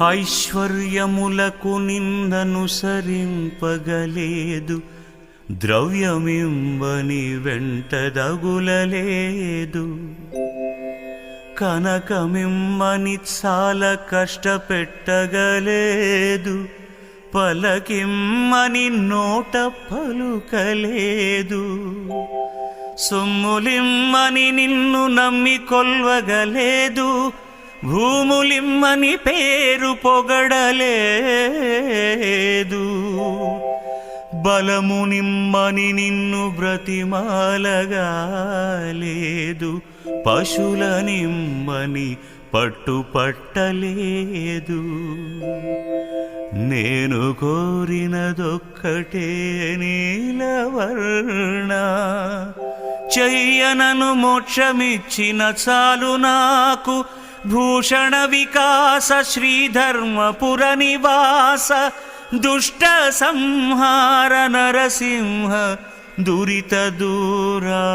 ఐశ్వర్యములకు నిందనుసరింపగలేదు, ద్రవ్యమింబని వెంటదగులలేదు. కనకమిమ్మని చాలా కష్టపెట్టగలేదు, పలకిమ్మని నోట పలుకలేదు. సొమ్ములిమ్మని నిన్ను నమ్మి కొల్వగలేదు, భూములిమ్మని పేరు పొగడలేదు. బలమునిమ్మని నిన్ను బ్రతిమాలగాలేదు, పశులనిమ్మని పట్టుపట్టలేదు. నేను కోరినదొక్కటే నీలవర్ణ, చెయ్యనను మోక్షమిచ్చిన చాలు నాకు. భూషణ వికాస శ్రీధర్మపుర నివాస, దుష్ట సంహార నరసింహ దురిత దూరా.